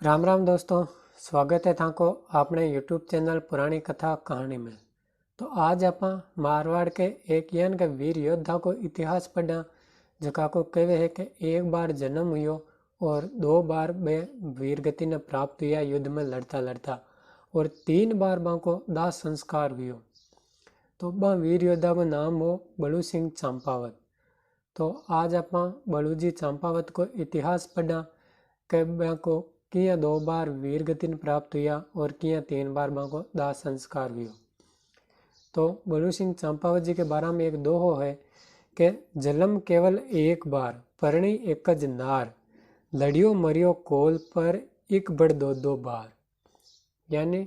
राम राम दोस्तों। स्वागत है थाको अपने यूट्यूब चैनल पुरानी कथा कहानी में। तो आज आप मारवाड़ के एक यान के वीर योद्धा को इतिहास पढ़ा जका को कहे है कि एक बार जन्म हुयो और 2 बार बे वीर गति ने प्राप्त हुआ युद्ध में लड़ता लड़ता और 3 बार बाको दाह संस्कार हुयो। तो बा वीर योद्धा को नाम हो बलू सिंह चंपावत। तो आज आप बलूजी चंपावत को इतिहास पढ़ा कि को किया 2 बार वीर गति प्राप्त हुआ और किया 3 बार बाको दाह संस्कार हुआ। तो बलू सिंह चंपावत जी के बारे में एक दोहो है कि जन्म केवल एक बार परणी एकज नार लड़ियो मरियो कोल पर एक बड़ दो बार। यानी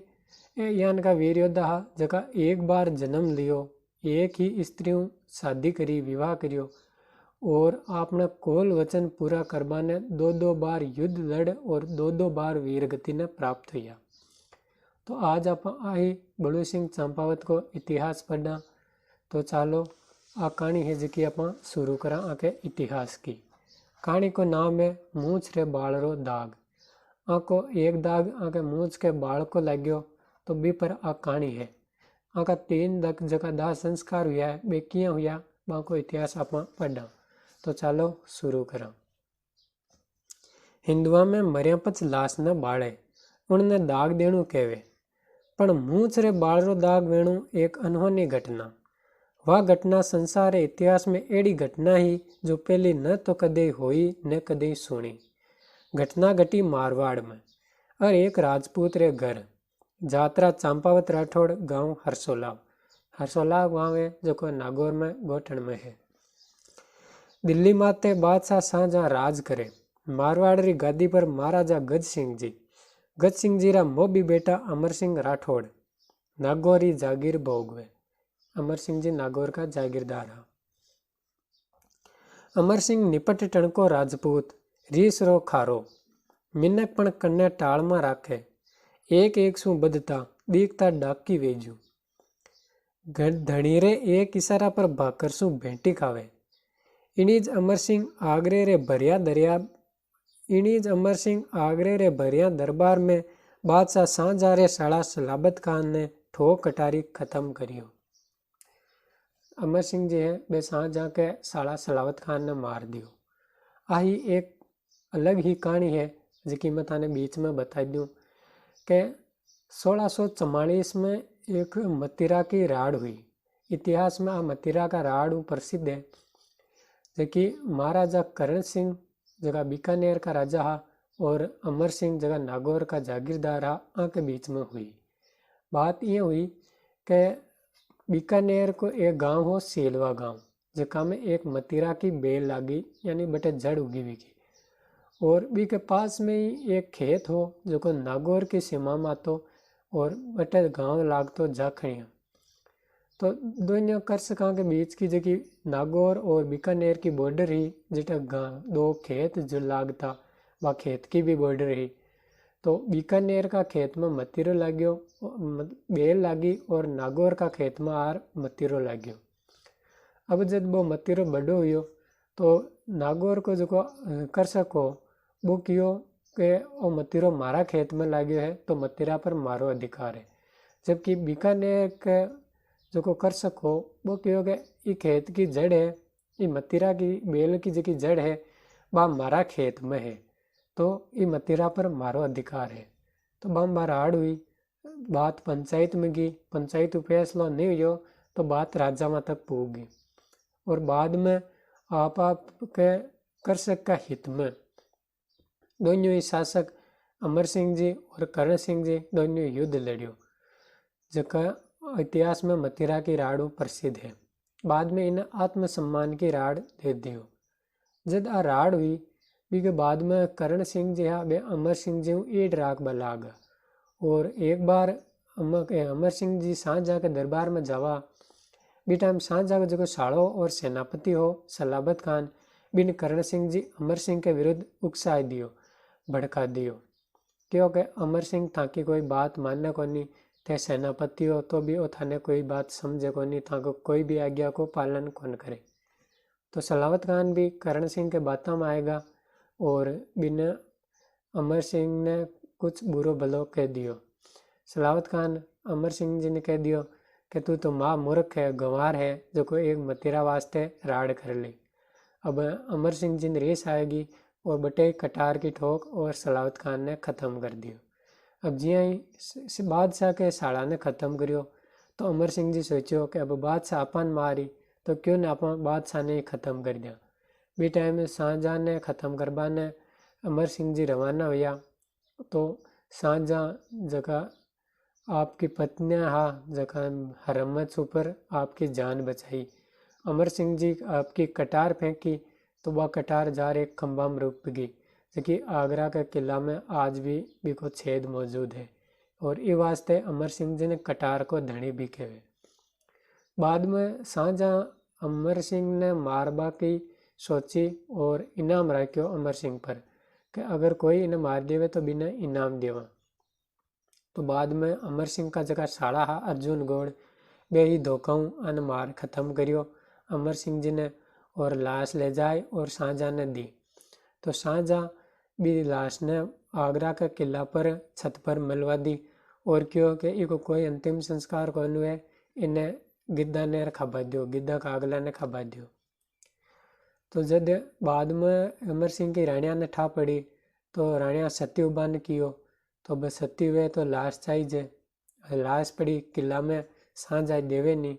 यान का वीर योद्धा जका एक बार जन्म लियो, एक ही स्त्री शादी करी, विवाह करियो और आपने कोल वचन पूरा करवाने 2 बार युद्ध लड़ और 2 बार वीर गति ने प्राप्त हुआ। तो आज आप आई बलू सिंह चंपावत को इतिहास पढ़ा। तो चलो आ कहानी है जी आप शुरू करा आके इतिहास की। कहानी को नाम है मूछ रे बाल रो दाग। आको एक दाग आके मूछ के बाल को लग्यो तो बी पर आ कहानी है। आका 3 जगह दाह संस्कार हुआ है, बे किया हुआ बाको इतिहास आप पढ़ा। तो चलो शुरू करा। हिंदुआ में मरिया पछ लाश न बाळे उनने दाग देणु कहवे, पण मूछ रे बाल रो दाग वेणु एक अनहोनी घटना। वह घटना संसार इतिहास में एड़ी घटना ही जो पहली न तो कदे हुई न कदे सुनी। घटना घटी मारवाड़ में और एक राजपूत रे घर जात्रा चंपावत राठौड़ गांव हरसोला गांव है जो को नागौर में गोठण में है। दिल्ली माते बादशाह शाहजहां राज करे। मारवाड़ री गादी पर महाराजा गज सिंह जी रा मोबी बेटा अमर सिंह राठौड़ नागौरी जागीर भोगवे। अमर सिंह जी नागौर का जागीरदार है। अमर सिंह निपट टणको राजपूत रीस रो खारो मिनक पण कन्ने टाल में राखे एक एक सु बदता दीखता डाकी वेजू धणी रे एक इशारा पर भाकर सु भेंटी खावे। इनीज अमर सिंह आगरे रे भरिया दरबार में बादशाह शाहजहां रे साला सलाबत खान ने ठोक कटारी खत्म करियो। अमर सिंह जी है बे शाहजहां के साला सलाबत खान ने मार दियो। आही एक अलग ही कहानी है जिकी मैं थाने बीच में बता दूं कि 1644 में एक मतिरा की राड़ हुई। इतिहास में आ मतिरा का राड़ प्रसिद्ध है जबकि महाराजा करण सिंह जगह बीकानेर का राजा हा और अमर सिंह जगह नागौर का जागीरदार हा आके बीच में हुई। बात ये हुई कि बीकानेर को एक गांव हो सेलवा गांव जका में एक मतिरा की बेल लागी यानी बटे जड़ उगी हुई की और बी के पास में ही एक खेत हो जो को नागौर की सीमा में आतो और बटे गांव लागतो जाखणिया। तो दोनों कर सका के बीच की जगह नागौर और बीकानेर की बॉर्डर ही जिटा दो खेत जो लागता वह खेत की भी बॉर्डर ही। तो बीकानेर का खेत में मतिरो लाग्यो बेल लागी और नागौर का खेत में आर मतिरो लाग्यो। अब जब वो मतिरो बड़ो हुयो तो नागौर को जो कर सको वो कियो कि वो मतिरो मारा खेत में लाग्यो है तो मतिरा पर मारो अधिकार है। जबकि बीकानेर के जो को कर सको वो क्यों कि ये खेत की जड़ है, ये मतिरा की बेल की जो जड़ है वह मारा खेत में है तो ये मतिरा पर मारो अधिकार है। तो बम बाराड़ हुई, बात पंचायत में गई, पंचायत फैसला नहीं हुआ तो बात राजा में तक पहुँच गई और बाद में आप के कर सक का हित में दोनों ही शासक अमर सिंह जी और करण सिंह जी दोनों युद्ध लड़ियो जका इतिहास में मतिरा की राड़ प्रसिद्ध है। बाद में इन्हें आत्मसम्मान की राड़ दे दियो। जब आ राड़ हुई भी के बाद में करण सिंह जी हा बे अमर सिंह जी ईट राख बलाग और एक बार अमर सिंह जी शाहजहां के दरबार में जावा बी टाइम शाहजहां का जो साड़ो और सेनापति हो सलाबत खान बिन करण सिंह जी अमर सिंह के विरुद्ध उकसाई दियो, भड़का दियो क्योंकि अमर सिंह था कि कोई बात मानने को नहीं थे सेनापति हो तो भी वो थाने कोई बात समझे को नहीं था, कोई भी आज्ञा को पालन कौन करे। तो सलावत खान भी करण सिंह के बातों में आएगा और बिन अमर सिंह ने कुछ बुरो भलो कह दियो। सलावत खान अमर सिंह जी ने कह दियो कि तू तो माँ मूर्ख है, गंवार है, जो कोई एक मतीरा वास्ते राड़ कर ली। अब अमर सिंह जी ने रेस आएगी और बटे कटार की ठोक और सलावत खान ने ख़त्म कर दियो। अब जिया ही बादशाह के साड़ा ने ख़त्म करियो तो अमर सिंह जी सोचो कि अब बादशाह अपन मारी तो क्यों ना अपन बादशाह ने ख़त्म कर दिया। बी टाइम में शाहजहां ने ख़त्म करवा ने अमर सिंह जी रवाना हुआ तो शाहजहां जगह आपकी पत्नियां हा जगह हरमत ऊपर आपकी जान बचाई। अमर सिंह जी आपकी कटार फेंकी तो वह कटार जार एक खंभा में रुक गई, जबकि आगरा के किला में आज भी को छेद मौजूद है और इस वास्ते अमर सिंह जी ने कटार को धनी भी कहे। बाद में शाहजहां अमर सिंह ने मारबा की सोची और इनाम रखियो अमर सिंह पर कि अगर कोई इन्हें मार देवे तो बिना इनाम देवा। तो बाद में अमर सिंह का जगह साड़ा हा अर्जुन गौड़ बे ही धोखाऊ अन मार खत्म करियो अमर सिंह जी ने और लाश ले जाए और शाहजहां ने दी। तो शाहजहां भी लाश ने आगरा का किला पर छत पर मलवा दी और क्यों कि इको कोई अंतिम संस्कार को हुए इन्हें गिद्दा ने खबा दियो, गिद्दा का अगला ने खबा दियो। तो जब बाद में अमर सिंह की रानिया ने ठा पड़ी तो रानिया सती उबान कियो तो बस सती हुए तो लाश चाहिए, लाश पड़ी किला में साझा देवे नहीं।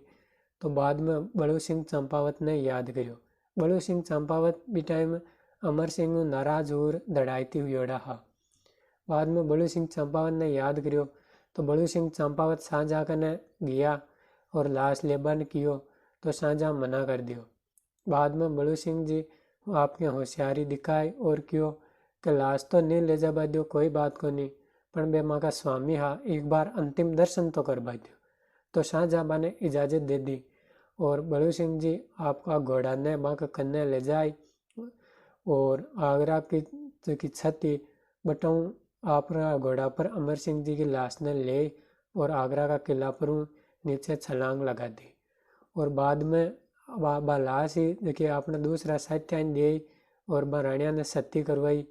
तो बाद में बड़ू सिंह चंपावत ने याद करियो। बड़ू सिंह चंपावत भी टाइम अमर सिंह नाराज और दड़ाईती हुई ओढ़ा हा। बाद में बड़ू सिंह चंपावत ने याद करियो तो बड़ू सिंह चंपावत शाहजहां कने गया और लाश लेबन कियो तो शाहजहां मना कर दियो। बाद में बड़ू सिंह जी आपके होशियारी दिखाई और क्यों कि लाश तो नहीं ले जाबा दियो, कोई बात को नहीं, पर बे माँ का स्वामी हा एक बार अंतिम दर्शन तो करवा दियो। तो शाहजहां ने इजाज़त दे दी और बड़ू सिंह जी आपका घोड़ा ने माँ के कन्ने ले जाए और आगरा की छत थी बटाऊँ आपका घोड़ा पर अमर सिंह जी की लाश ने ले और आगरा का किला पर नीचे छलांग लगा दी। और बाद में बा लाश ही देखिए आपने दूसरा साहित्य दिए और बा रानिया ने सती करवाई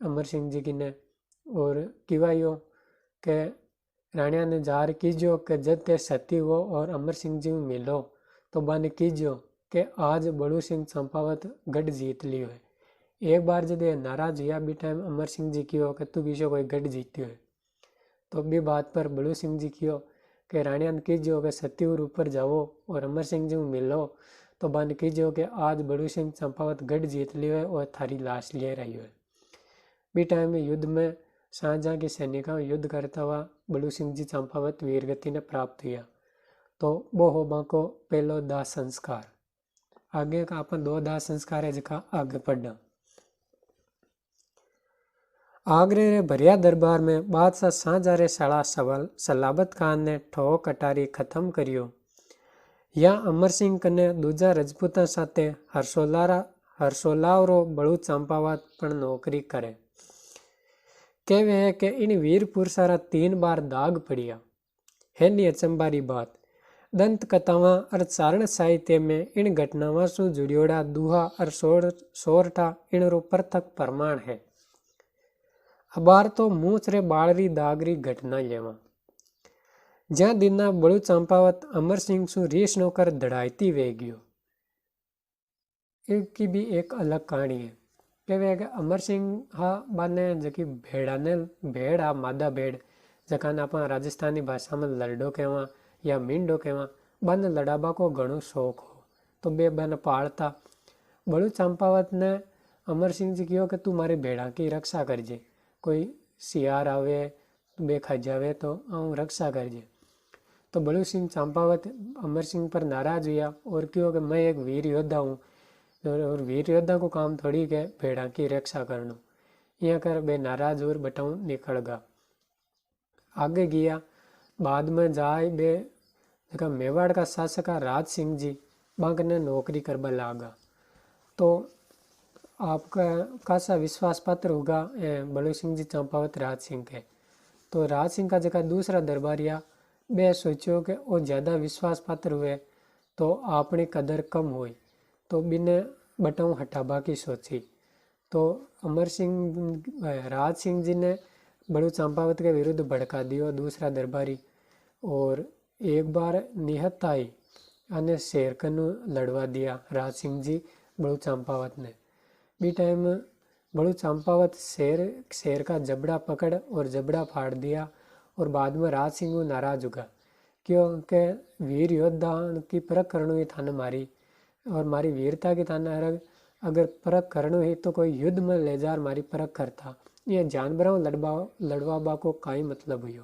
अमर सिंह जी की ने और किवाइयो के रानिया ने जार कीजियो कि जब ते सती हो और अमर सिंह जी में मिलो तो बन कीजियो कि आज बड़ू सिंह चंपावत गढ़ जीत लियो है। एक बार जब नाराज हुआ भी टाइम अमर सिंह जी कियो कि तू बीसो कोई गढ़ जीत्यो है तो भी बात पर बड़ू सिंह जी कियो कि रानिया ने कीजियो कि सती और ऊपर जाओ और अमर सिंह जी में मिलो तो बन कीजियो कि आज बड़ू सिंह चंपावत गढ़ जीत लियो है और थारी लाश ले रही है। भी टाइम में युद्ध में शाहजहां की सैनिकों युद्ध करता हुआ बड़ू सिंह जी चंपावत वीरगति ने प्राप्त हुआ। तो वो हो बाको पहलो दाह संस्कार। आगे का अपन दो दाह संस्कार है जिका आगे पढ़ना। आगरे रे भरिया दरबार में बादशाह शाहजहां रे साड़ा सलाबत खान ने ठोक कटारी खत्म करियो। या अमर सिंह कने दूजा रजपूता साथे हर्षोलावरो बड़ू चंपावत पण नौकरी करे। कहवे है कि इन वीर पुरुषारा 3 बार दाग पड़िया है नी अचंबारी बात। दंत कथावां और चारण साहित्य में इन घटनावां से जुड़ियोड़ा दुहा और सोरठा इन रो प्रथक प्रमाण है। अबार तो मूछ रे बाळरी दागरी घटना लेवा ज्या दिना बड़ू चंपावत अमर सिंह सु रीस नोकर दड़ाईती वे गयो। इसकी भी एक अलग कहानी है कि वे अमर सिंह हा बाने जकी भेड़ आ मादा भेड़ जकान आप राजस्थानी भाषा में लड़डो कहवा या मींडो कहवा बन लड़ाबा को घणो शौक हो तो बे बन पालता। बड़ू चंपावत ने अमर सिंह जी कहो कि तू मारी भेड़ा की रक्षा करजे, कोई सियार आवे बे खा जावे तो आऊँ रक्षा करजे। तो बड़ू सिंह चंपावत अमर सिंह पर नाराज हुआ और क्यों कि मैं एक वीर योद्धा हूँ और वीर योद्धा को काम थोड़ी के भेड़ा की रक्षा करना। यहाँ कर बे नाराज और बटाऊ निकल गया। आगे गया बाद में जाए बे मेवाड़ का शासक राज सिंह जी बांक ने नौकरी करवा लागा। तो आपका खासा विश्वास पात्र होगा बड़ू सिंह जी चंपावत राज सिंह के। तो राज सिंह का जगह दूसरा दरबारिया बे सोचो कि वो ज़्यादा विश्वास पात्र हुए तो अपनी कदर कम हुई तो बिने बटाऊ हटाबा की सोची। तो अमर सिंह राज सिंह जी ने बड़ू चंपावत के विरुद्ध भड़का दियो दूसरा दरबारी। और एक बार निहत्थ आई અને શેરકનું લડવા दिया राज सिंह जी बड़ू चंपावत ने। बी टाइम बड़ू चंपावत शेर का जबड़ा पकड़ और जबड़ा फाड़ दिया। और बाद में राज सिंह नाराज होगा क्योंकि वीर योद्धा की परख करनी हुई थाने मारी और मारी वीरता की थाने अगर परख करनी हुई तो कोई युद्ध में ले जार मारी परख करता। ये जानवरों लड़वाबा को काई मतलब हुई।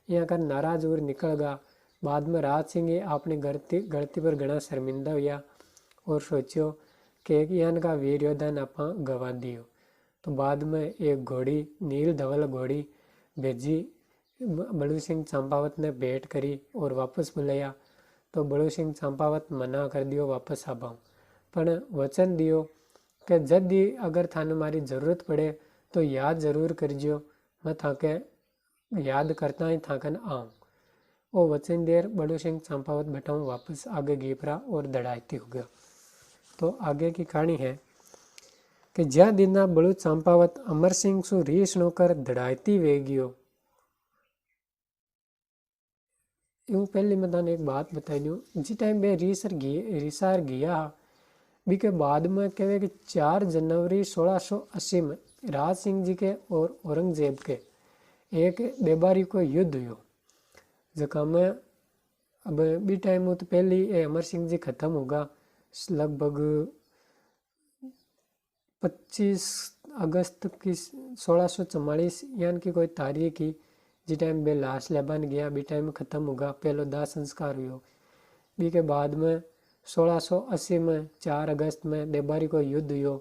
यहाँ का नाराज और निकल गया। बाद में राज सिंह अपनी गलती पर घना शर्मिंदा हुआ और सोचो कि यहाँ का वीर योद्धा ने आप गवा दियो। तो बाद में एक घोड़ी नील धवल घोड़ी भेजी बड़ू सिंह चंपावत ने भेंट करी और वापस बुलाया। तो बड़ू सिंह चंपावत मना कर दियो वापस आ पाऊँ, पर वचन दियो कि जब भी अगर थाने मारी ज़रूरत पड़े तो याद ज़रूर करजो, मैं थाके याद करता ही थाकन आऊँ। वो वचन देर बड़ू सिंह चंपावत बटाऊँ वापस आगे गीपरा और दड़ाती हो गया। तो आगे की कहानी है कि ज्या दिना बड़ू चंपावत अमर सिंह सु रीस नोकर दड़ाती वे गयो। यूँ पहले मैं तने एक बात बताई दूँ, जिस टाइम बे रीसार गया बी के बाद में कहे कि 4 जनवरी 1680 में राज सिंह जी के और औरंगजेब के एक बेबारी को युद्ध हुआ। जका में अब बी टाइम तो पहले अमर सिंह जी खत्म होगा लगभग 25 अगस्त की 1644 यानी कि कोई तारीख की जिस टाइम बे लाश लेबन गया बी टाइम खत्म होगा। पहले दाह संस्कार हुआ। बी के बाद में 1680 में 4 अगस्त में बेबारी को युद्ध हुआ।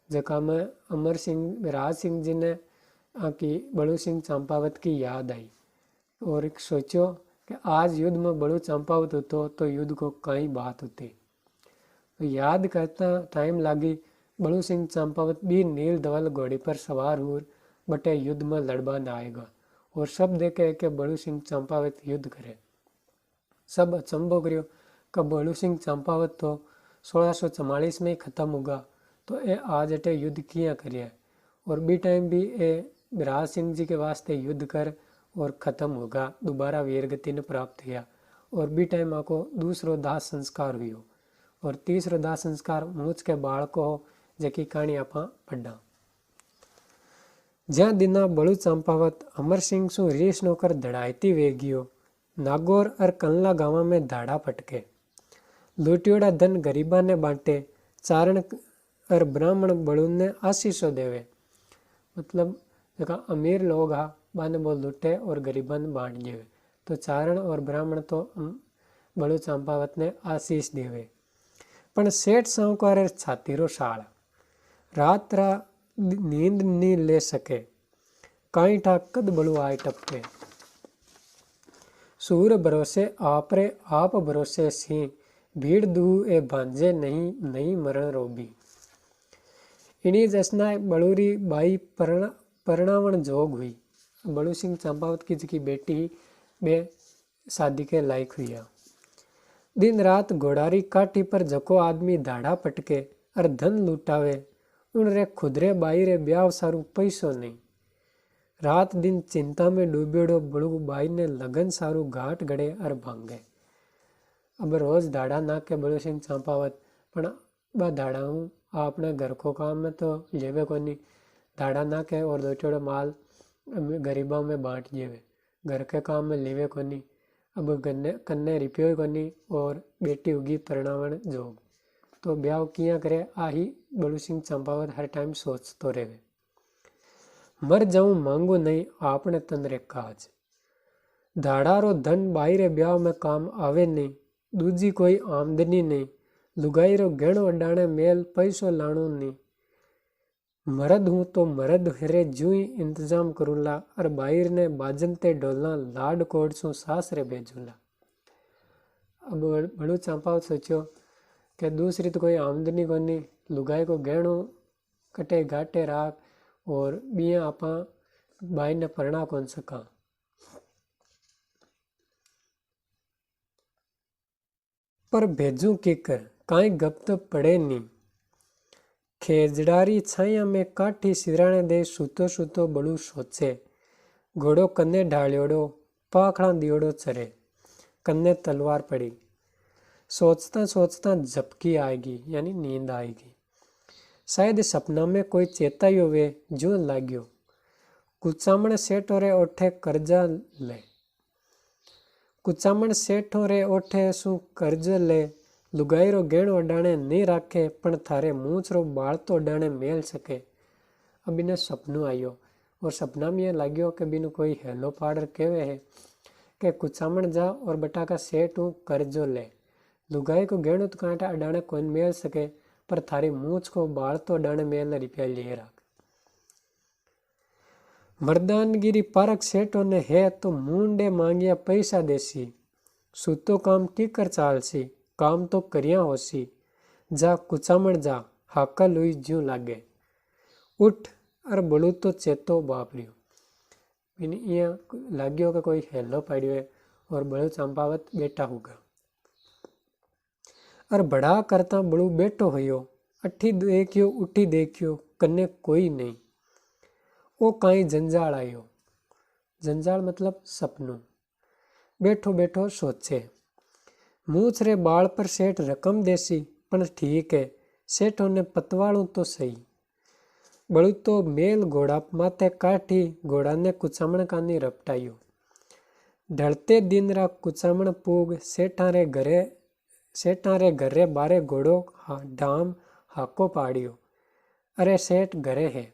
जका में अमर सिंह राज सिंह जी ने की बड़ू सिंह चंपावत की याद आई और एक सोचो कि आज युद्ध में बड़ू चंपावत होतो तो युद्ध को कई बात होती। तो याद करता टाइम लगी बड़ू सिंह चंपावत भी नील धवल घोड़ी पर सवार हुए बटे युद्ध में लड़बा न आएगा। और सब देखे कि बड़ू सिंह चंपावत युद्ध करे। सब अचंभो करियो कि बड़ू सिंह चंपावत तो 1644 में ही खत्म होगा तो ये आज अटे युद्ध किया करिए। और बी टाइम भी ये राज सिंह जी के वास्ते युद्ध कर और ख़त्म होगा, दोबारा वीरगति ने प्राप्त किया। और बी टाइम आको दूसरो दाह संस्कार हुई और तीसरो दाह संस्कार मूछ के बाल को हो जकी कहानी आप पढ़ा। ज्या दिना बड़ू चंपावत अमर सिंह सु रीस नोकर दड़ाती वे गयो। नागौर और कल्ला गाँव में धाड़ा पटके लूटियोड़ा धन गरीबा ने बांटे। चारण और ब्राह्मण बड़ू ने आशीषो देवे। मतलब जका अमीर लोग हा बाने बोल लुटे और गरीबा ने बांट देवे। तो चारण और ब्राह्मण तो बड़ू चंपावत ने आशीष देवे। पण सेठ साहूकार छातीरो शाल रात रा नींद नहीं ले सके। काई ठाक कद बड़ू आए टपके। सूर भरोसे आपरे आप भरोसे सी भीड़ दू ए भांजे नहीं मरण रोबी। इन्हीं जसना बड़ूरी बाई परणावण जोग हुई। बड़ू सिंह चंपावत की जिकी बेटी बे शादी के लायक हुई। दिन रात घोड़ारी काठी पर जको आदमी धाड़ा पटके और धन लुटावे उन रे खुदरे बाई रे ब्याव सारू पैसो नहीं। रात दिन चिंता में डूबेड़ो बड़ू बाई ने लगन सारू घाट गड़े और भांगे। अब रोज धाड़ा ना के बड़ू सिंह चंपावत पण बा धाड़ा हूँ आपने घर को काम में तो लेवे कोनी। धाड़ा ना के और दो चोड़ो माल गरीबों में बांट जेवे। घर के काम में लेवे कोनी। अब कन्ने रिपियो कोनी और बेटी उगी परणावण जोग। तो ब्याह किया करे आही बड़ू सिंह चंपावत हर टाइम सोचतो रहे। मर जाऊं मांगू नहीं आपने तंद्रे काज। धाड़ारो धन बाईरे ब्याह में काम आवे नहीं। दूजी कोई आमदनी नहीं। लुगाई रो गहणो अडाणे मेल पैसो लाणो नहीं। मरद हूँ तो मरद हरे जू ही इंतजाम करूला और बाहर ने बाजनते डोलना लाड कोड सो सासरे भेजूला। अब बड़ू चंपावत सोचो कि दूसरी तो कोई आमदनी को नहीं। लुगाई को गहणो कटे घाटे राख और बिया आपा बाई ने परना कौन सका। पर भेजू की कर काई गप तो पड़े नहीं। खेजड़ारी छाया में काठी सिराणे दे सूतो सूतो बड़ू सोचे। घोड़ो कन्ने ढालियोड़ो पाखड़ा दियोड़ो चरे, कन्ने तलवार पड़ी। सोचता सोचता झपकी आएगी यानी नींद आएगी। शायद सपना में कोई चेतायो वे जो लाग्यो। कुचामण सेठो रे ओठे कर्जा ले। कुचामण सेठो रे ओठे शू कर्ज ले। लुगाई रो गेणो अडाणे नहीं राखे पण थारे मूछ रो बाल तो अडाणे मेल सके। अब इन्हें सपनों आयो और सपना में ये लाग्यो कि बिनु कोई हेलो पाड़र केवे है कि कुचामण जा और बटा का सेठ हूँ कर्जो ले। लुगाई को गेणो तो कांटा अडाणे कोई मेल सके पर थारी मूछ को बाल तो अडाणे मेल रिपया लिए राख। मर्दानगिरी पारक सेठों ने है तो मुंडे मांगिया पैसा देसी। सूतो काम टीकर चालसी, काम तो करिया होसी। जा कुचामण जा, हाकल हुई ज्यों लागे। उठ अर बड़ू तो चेतो बापरियो। लाग्यो कि कोई हेलो पड़ियो है और बड़ू चंपावत बैठा होगा। और बड़ा करता बड़ू बैठो होयो। अठी देखियो उठी देखियो कन्ने कोई नहीं। ओ काई जंजाल आयो। जंजाल मतलब सपनों। बैठो बैठो सोचे। मूछ रे बाल पर सेठ रकम देसी पण ठीक है, सेठों ने पतवालू तो सही। बड़ू तो मेल घोड़ा माथे काठी घोड़ा ने कुचामण कानी रपटायो। ढलते दिन रा कुचामण पूग सेठा रे घरे बारे घोड़ो डाम हाको पाड़ियो। अरे सेठ घरे है।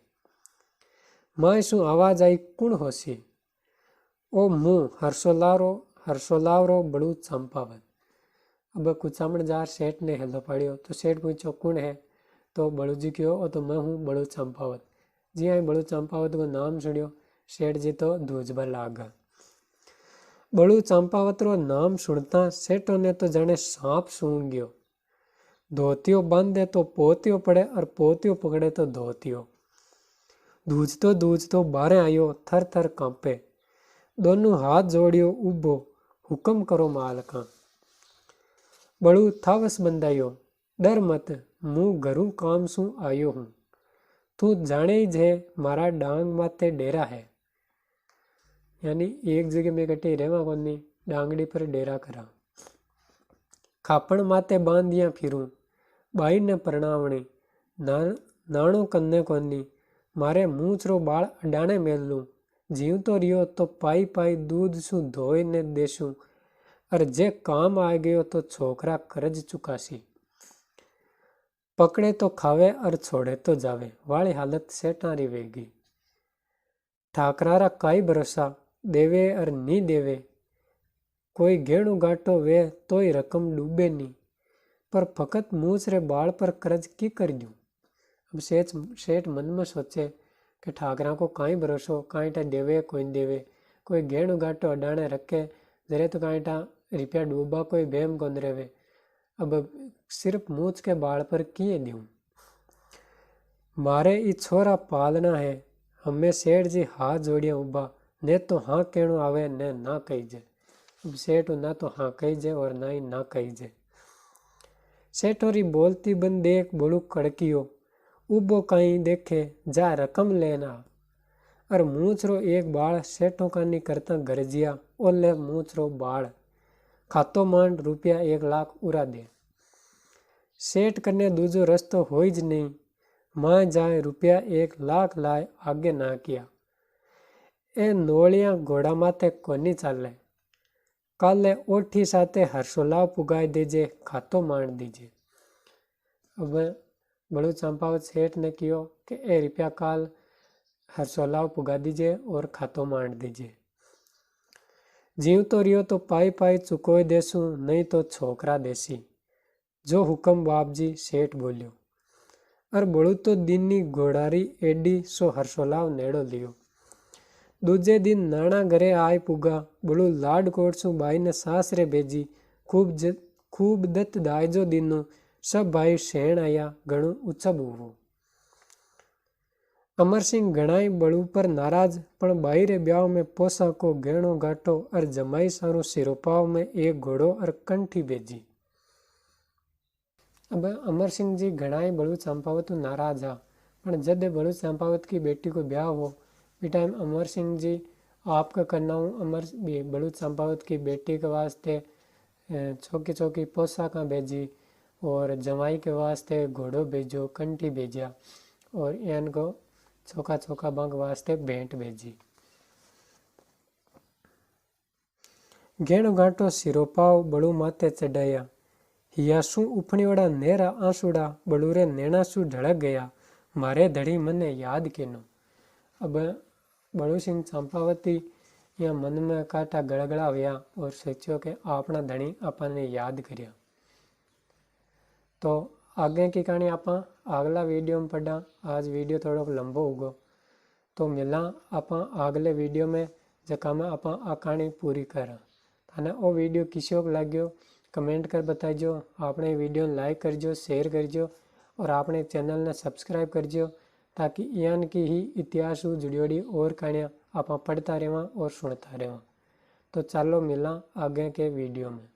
माय शू आवाज आई कुण होसी। ओ मुँह हर्षोलावरो बड़ू चंपावत। अब कुचामण जार सेठ ने हेलो पाड़ियो तो सेठ पूछो कुण है तो बड़ू जी क्यों ओ तो मैं हूँ बड़ू चंपावत। जी हाँ बड़ू चंपावत को नाम सुनियो सेठ जी तो धूजबा लागा। बड़ू चंपावत रो नाम सुनता सेठों ने तो जाने सांप सूंघ गयो। धोतियो बांधे तो पोतियो पड़े और पोतियो पकड़े तो धोतियो। दूजतो बारे आयो थर थर कांपे। दोनों हाथ जोड़ियो उबो हुक्म करो मालका। बड़ू थावस बंधायो। डर मत, मुँह घरू काम सू आयो हूँ। तू जाने ही जे मारा डांग माते डेरा है। यानी एक जगह में कटी रेवा कोनी डांगड़ी पर डेरा करा। खापण माते बांधिया फिरूं, बाई ने परणावणी, नाणो कन्ने कोनी, मारे मूछ रो बाळ अडाणे मेल लूं। जीव तो रियो तो पाई पाई दूध शू धोई ने देशूं, अर जे काम आ गयो तो छोकरा करज चुकासी। पकड़े तो खावे और छोड़े तो जावे, वाली हालत सेठारी वेगी। ठाकरारा काई भरोसा, देवे और नी देवे। कोई गेणु गाटो वे तोय रकम डूबे नी, पर फकत मूछ रे बाल पर कर्ज की कर दूं। अब सेठ मन में सोचे कि ठाकरा को काई भरोसो, काईटा देवे कोई देवे। कोई गेणु गाटो अडाणे रखे जरे तो काईटा रिपया डूबा कोई बेम कोन रेवे। अब सिर्फ मूछ के बाल पर किए दूं। मारे ई छोरा पालना है। हमें सेठ जी हाथ जोड़िया उबा, ने तो हाँ कहणो आवे ने ना कहीजे। अब सेठ ना तो हाँ कहीजे और ना ही ना कहीजे। सेठोरी बोलती बन देख बड़ू कड़कियो। उबो कहीं देखे जा रकम लेना। और मूछ रो एक बाल सेठों का नहीं करता गरजिया, ओले मूछ रो बाल खातो मान रुपया 1 लाख उड़ा दे। सेठ करने दूजो रस्तो हो ही नहीं। मां जाए रुपया 1 लाख लाए आगे ना किया। ए नोलिया घोड़ा माथे कोनी चाले। काले ओठी साथे हर्षोलाव पुगाई दीजे, खातो मान दीजे। अब बड़ू चंपावत सेठ ने कियो कि ए रुपया काल हर्षोलाव पुगा दीजिए और खातो मान दीजिए। जीव तो रियो तो पाई पाई चुकोय देसू, नहीं तो छोकरा देसी। जो हुक्म बाप जी, सेठ बोलियो। और बड़ू तो दिननी घोड़ारी एडी सो हर्षोलाव नेड़ो लियो। दूजे दिन नाना घरे आय पुगा। बड़ू लाड कोट सु भाई ने सासरे भेजी। खूब दत्त दायजो दिनो। सब भाई शेण आया, घणु उचब हुओ। अमर सिंह घणाई बड़ू पर नाराज, पण बाई रे ब्याह में पोशाको गेणो गाटो और जमाई सारू सिरोपाव में एक घोड़ो और कंठी भेजी। अब अमर सिंह जी घना ही बड़ू चंपावत नाराज आ, पर जब बड़ू चंपावत की बेटी को ब्याह हो भी टाइम अमर सिंह जी आपका करना हूँ अमर बड़ू चंपावत की बेटी के वास्ते चौकी चौकी पोशाक भेजी और जमाई के वास्ते घोड़ो भेजो, कंठी भेजा और इनको चौका चौका बंग वास्ते भेंट भेजी। घेणो गांठो सिरोपाव बड़ू माथे चढ़ाया, हियासू उफणीवाड़ा नेरा आंसुड़ा बड़ूरे नैणासू ढड़क गया, मारे धड़ी मने याद केनो। अब बड़ू सिंह चंपावती या मन में काटा गड़गड़ा हुआ और सोचो कि अपना धनी अपने याद करिया। तो आगे की कहानी आप अगला वीडियो में पढ़ा। आज वीडियो थोड़ा लंबो होगो, तो मिला आप अगले वीडियो में जका में आप आ कहानी पूरी करा। थाने वो वीडियो किसी को लाग्यो कमेंट कर बताइजो। आपने वीडियो लाइक करजो, शेयर करजो और आपने चैनल ने सब्सक्राइब करजो, ताकि यान की ही इतिहास जुड़ियोड़ी और कहानियाँ आप पढ़ता रहवा और सुनता रहवा। तो चलो मिला आगे के वीडियो में।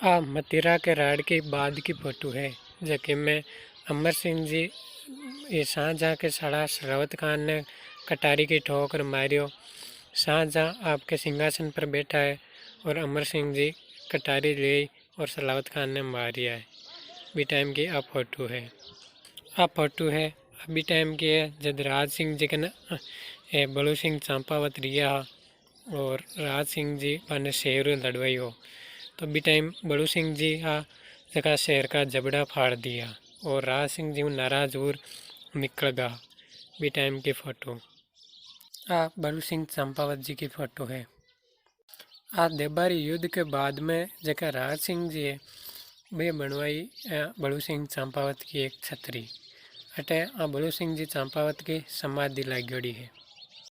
आ मतिरा के राड की बाद की फोटो है, जबकि में अमर सिंह जी ये शाहजहाँ के साड़ा सलावत खान ने कटारी की ठोकर मारियो। शाहजहाँ आपके सिंहासन पर बैठा है और अमर सिंह जी कटारी ले और सलावत खान ने मारिया है। अभी टाइम की आ फोटो है। आ फोटो है अभी टाइम की है जब राज सिंह जी के न बड़ू सिंह चंपावत रिया और राज सिंह जी ने शेर लड़वाई हो। तो अभी टाइम बड़ू सिंह जी आ जगह शेर का जबड़ा फाड़ दिया और राज सिंह जी नाराज और निकल गया। अभी टाइम की फ़ोटो आ बड़ू सिंह चंपावत जी की फ़ोटो है। आ देबारी युद्ध के बाद में जगह राज सिंह जी है वे बनवाई बड़ू सिंह चंपावत की एक छतरी। अटे आ बड़ू सिंह जी चंपावत की समाधि लागोड़ी है।